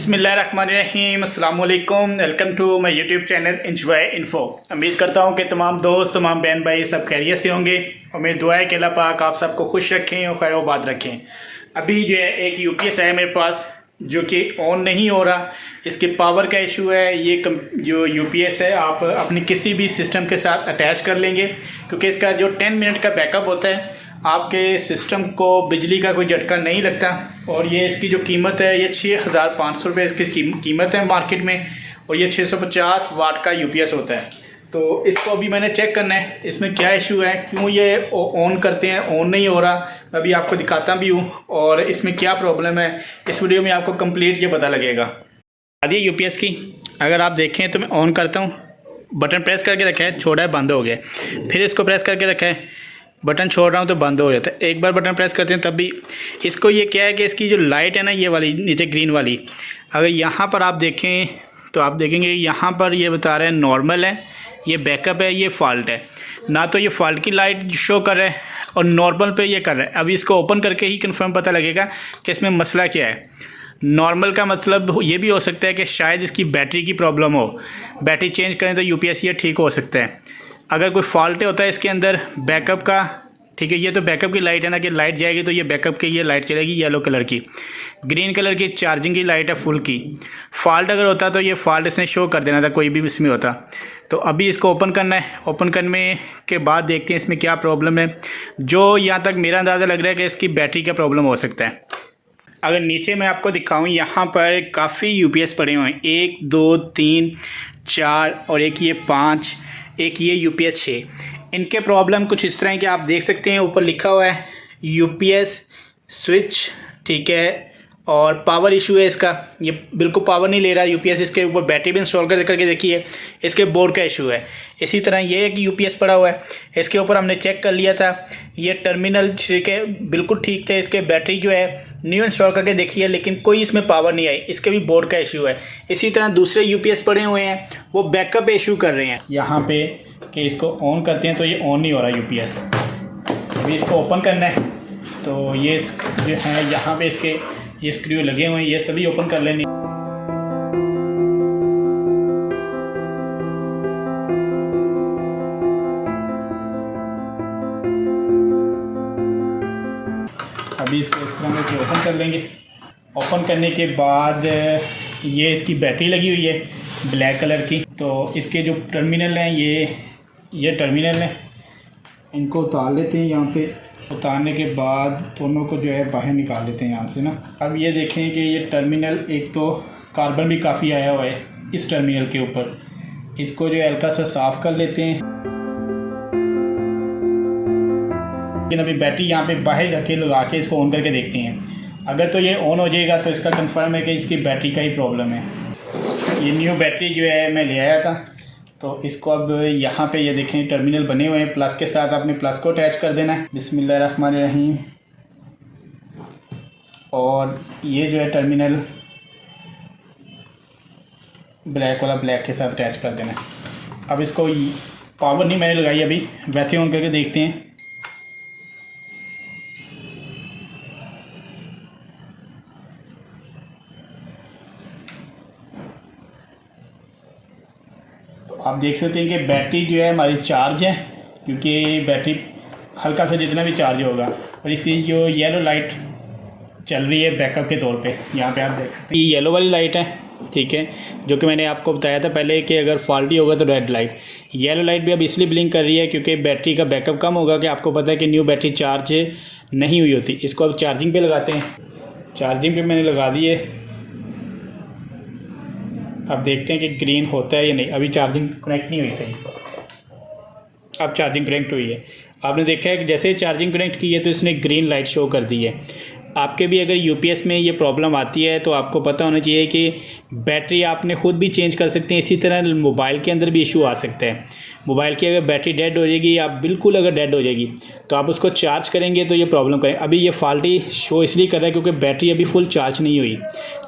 बिस्मिल्लाहिर्रहमानिर्रहीम, अस्सलाम वालेकुम। Welcome to my YouTube channel Enjoy Info. उम्मीद करता हूँ कि तमाम दोस्त, तमाम बहन भाई सब खैरियत से होंगे और मेरी दुआ है कि अल्लाह पाक आप सबको खुश रखें और खैर बात रखें। अभी जो है एक यूपीएस है मेरे पास जो कि ऑन नहीं हो रहा, इसके पावर का इशू है। ये जो यूपीएस है आप अपनी किसी भी सिस्टम के साथ अटैच कर लेंगे क्योंकि इसका जो 10 मिनट का बैकअप होता है आपके सिस्टम को बिजली का कोई झटका नहीं लगता। और ये इसकी जो कीमत है ये 6500 रुपये इसकी कीमत है मार्केट में, और ये 650 वाट का यूपीएस होता है। तो इसको अभी मैंने चेक करना है इसमें क्या इशू है, क्यों ये ऑन करते हैं ऑन नहीं हो रहा। मैं अभी आपको दिखाता भी हूँ और इसमें क्या प्रॉब्लम है, इस वीडियो में आपको कंप्लीट ये पता लगेगा। आदि यूपीएस की अगर आप देखें तो मैं ऑन करता हूँ, बटन प्रेस करके रखा है, छोड़ा है, बंद हो गया। फिर इसको प्रेस करके रखा है, बटन छोड़ रहा हूँ तो बंद हो जाता है। एक बार बटन प्रेस करते हैं तब भी। इसको ये क्या है कि इसकी जो लाइट है ना, ये वाली नीचे ग्रीन वाली, अगर यहाँ पर आप देखें तो आप देखेंगे यहाँ पर ये बता रहे हैं नॉर्मल है, ये बैकअप है, ये फॉल्ट है। ना तो ये फॉल्ट की लाइट शो कर रहा है और नॉर्मल पे ये कर रहा है। अभी इसको ओपन करके ही कंफर्म पता लगेगा कि इसमें मसला क्या है। नॉर्मल का मतलब ये भी हो सकता है कि शायद इसकी बैटरी की प्रॉब्लम हो, बैटरी चेंज करें तो यूपीएस ये ठीक हो सकता है। अगर कोई फॉल्ट होता है इसके अंदर बैकअप का, ठीक है, ये तो बैकअप की लाइट है ना, कि लाइट जाएगी तो ये बैकअप की ये लाइट चलेगी येलो कलर की। ग्रीन कलर की चार्जिंग की लाइट है फुल की। फॉल्ट अगर होता तो ये फॉल्ट इसने शो कर देना था, कोई भी इसमें होता। तो अभी इसको ओपन करना है, ओपन करने के बाद देखते हैं इसमें क्या प्रॉब्लम है। जो यहाँ तक मेरा अंदाज़ा लग रहा है कि इसकी बैटरी का प्रॉब्लम हो सकता है। अगर नीचे मैं आपको दिखाऊँ, यहाँ पर काफ़ी यूपीएस पड़े हुए हैं, 1 2 3 4 और एक ये 5, एक ये यूपीएस 6। इनके प्रॉब्लम कुछ इस तरह है कि आप देख सकते हैं ऊपर लिखा हुआ है यूपीएस स्विच, ठीक है, और पावर इशू है इसका, ये बिल्कुल पावर नहीं ले रहा यूपीएस। इसके ऊपर बैटरी भी इंस्टॉल करके देखिए, इसके बोर्ड का इशू है। इसी तरह ये एक यूपीएस पड़ा हुआ है, इसके ऊपर हमने चेक कर लिया था, ये टर्मिनल के बिल्कुल ठीक थे। इसके बैटरी जो है न्यू इंस्टॉल करके देखी है लेकिन कोई इसमें पावर नहीं आई, इसके भी बोर्ड का इशू है। इसी तरह दूसरे यूपीएस पड़े हुए हैं, वो बैकअप इशू कर रहे हैं यहाँ पे कि इसको ऑन करते हैं तो ये ऑन नहीं हो रहा यूपीएस। अभी इसको ओपन करना है तो ये जो है यहाँ पे इसके ये स्क्रू लगे हुए हैं, ये सभी ओपन कर लेने। अभी इसको इस तरह से ओपन कर लेंगे। ओपन करने के बाद ये इसकी बैटरी लगी हुई है ब्लैक कलर की, तो इसके जो टर्मिनल हैं ये टर्मिनल है, इनको उतार लेते हैं। यहाँ पे उतारने के बाद दोनों को जो है बाहर निकाल लेते हैं यहाँ से ना। अब ये देखें कि ये टर्मिनल, एक तो कार्बन भी काफ़ी आया हुआ है इस टर्मिनल के ऊपर, इसको जो है हल्का सा साफ़ कर लेते हैं। लेकिन अभी बैटरी यहाँ पे बाहर रख के लगा के इसको ऑन करके देखते हैं। अगर तो ये ऑन हो जाएगा तो इसका कंफर्म है कि इसकी बैटरी का ही प्रॉब्लम है। ये न्यू बैटरी जो है मैं ले आया था, तो इसको अब यहाँ पे ये देखें टर्मिनल बने हुए हैं, प्लस के साथ आपने प्लस को अटैच कर देना है। बिस्मिल्लाहिर्रहमानिर्रहीम। और ये जो है टर्मिनल ब्लैक वाला ब्लैक के साथ अटैच कर देना है। अब इसको पावर नहीं मैंने लगाई अभी, वैसे ऑन करके देखते हैं। आप देख सकते हैं कि बैटरी जो है हमारी चार्ज है, क्योंकि बैटरी हल्का सा जितना भी चार्ज होगा। और इसकी जो येलो लाइट चल रही है बैकअप के तौर पे, यहाँ पे आप देख सकते हैं ये येलो वाली लाइट है, ठीक है, जो कि मैंने आपको बताया था पहले कि अगर फॉल्टी होगा तो रेड लाइट। येलो लाइट भी अब इसलिए ब्लिंक कर रही है क्योंकि बैटरी का बैकअप कम होगा, कि आपको पता है कि न्यू बैटरी चार्ज नहीं हुई होती। इसको अब चार्जिंग पर लगाते हैं। चार्जिंग पर मैंने लगा दी है, अब देखते हैं कि ग्रीन होता है या नहीं। अभी चार्जिंग कनेक्ट नहीं हुई सही, अब चार्जिंग कनेक्ट हुई है। आपने देखा है कि जैसे चार्जिंग कनेक्ट की है तो इसने ग्रीन लाइट शो कर दी है। आपके भी अगर यूपीएस में ये प्रॉब्लम आती है तो आपको पता होना चाहिए कि बैटरी आपने ख़ुद भी चेंज कर सकते हैं। इसी तरह मोबाइल के अंदर भी इशू आ सकता है। मोबाइल की अगर बैटरी डेड हो जाएगी, आप बिल्कुल अगर डेड हो जाएगी तो आप उसको चार्ज करेंगे तो ये प्रॉब्लम करें। अभी ये फॉल्टी शो इसलिए कर रहा है क्योंकि बैटरी अभी फुल चार्ज नहीं हुई।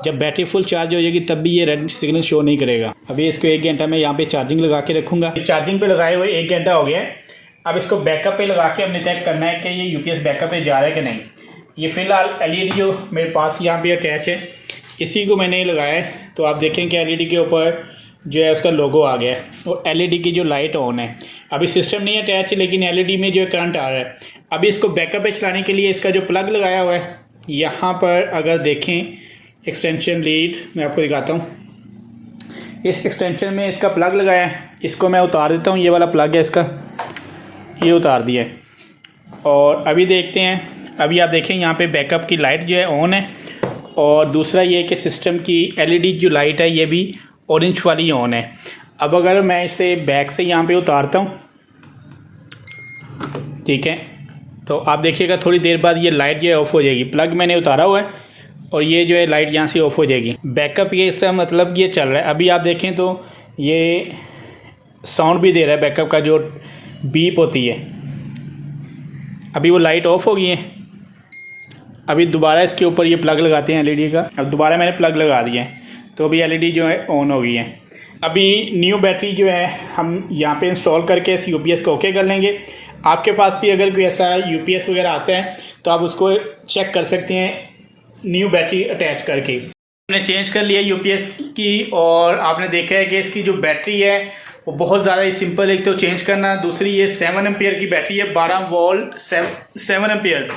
जब बैटरी फुल चार्ज हो जाएगी तब भी ये रेड सिग्नल शो नहीं करेगा। अभी इसको 1 घंटा में यहाँ पे चार्जिंग लगा के रखूँगा। चार्जिंग पे लगाए हुए 1 घंटा हो गया है। अब इसको बैकअप पे लगा के हमने चेक करना है कि ये यूपीएस बैकअप पे जा रहा है कि नहीं। ये फ़िलहाल एलईडी जो मेरे पास यहाँ पे अटैच है, इसी को मैंने लगाया है। तो आप देखें कि एलईडी के ऊपर जो है उसका लोगो आ गया है और एलईडी की जो लाइट ऑन है। अभी सिस्टम नहीं अटैच, लेकिन एलईडी में जो है करंट आ रहा है। अभी इसको बैकअप पे चलाने के लिए इसका जो प्लग लगाया हुआ है, यहाँ पर अगर देखें एक्सटेंशन लीड मैं आपको दिखाता हूँ। इस एक्सटेंशन में इसका प्लग लगाया है, इसको मैं उतार देता हूँ। ये वाला प्लग है इसका, ये उतार दिया है। और अभी देखते हैं, अभी आप देखें यहाँ पे बैकअप की लाइट जो है ऑन है। और दूसरा ये कि सिस्टम की एलईडी जो लाइट है ये भी ऑरेंज वाली ऑन है। अब अगर मैं इसे बैक से यहाँ पे उतारता हूँ, ठीक है, तो आप देखिएगा थोड़ी देर बाद ये लाइट जो है ऑफ़ हो जाएगी। प्लग मैंने उतारा हुआ है और ये जो है लाइट यहाँ से ऑफ़ हो जाएगी। बैकअप ये इसका मतलब ये चल रहा है। अभी आप देखें तो ये साउंड भी दे रहा है बैकअप का, जो बीप होती है। अभी वो लाइट ऑफ़ हो गई है। अभी दोबारा इसके ऊपर ये प्लग लगाते हैं एलईडी का। अब दोबारा मैंने प्लग लगा दिया है, तो अभी एलईडी जो है ऑन हो गई है। अभी न्यू बैटरी जो है हम यहाँ पे इंस्टॉल करके इस यूपीएस को ओके कर लेंगे। आपके पास भी अगर कोई ऐसा यूपीएस वगैरह आता है तो आप उसको चेक कर सकते हैं न्यू बैटरी अटैच करके। हमने चेंज कर लिया यूपीएस की और आपने देखा है कि इसकी जो बैटरी है वो बहुत ज़्यादा ही सिंपल है। एक तो चेंज करना, दूसरी ये 7 एम्पियर की बैटरी है, 12 वोल्ट 7 एम्पियर।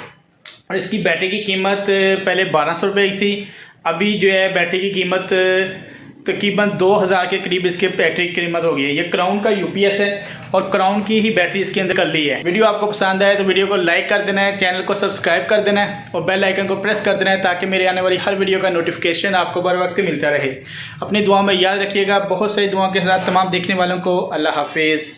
और इसकी बैटरी की कीमत पहले 1200 रुपये की थी। अभी जो है बैटरी की कीमत तकरीबन 2000 के करीब इसके बैटरी की कीमत हो गई है। ये क्राउन का यूपीएस है और क्राउन की ही बैटरी इसके अंदर कर ली है। वीडियो आपको पसंद आए तो वीडियो को लाइक कर देना है, चैनल को सब्सक्राइब कर देना है और बेल आइकन को प्रेस कर देना है ताकि मेरे आने वाली हर वीडियो का नोटिफिकेशन आपको बर वक्त मिलता रहे। अपनी दुआ में याद रखिएगा। बहुत सारी दुआ के साथ तमाम देखने वालों को अल्लाह हाफिज़।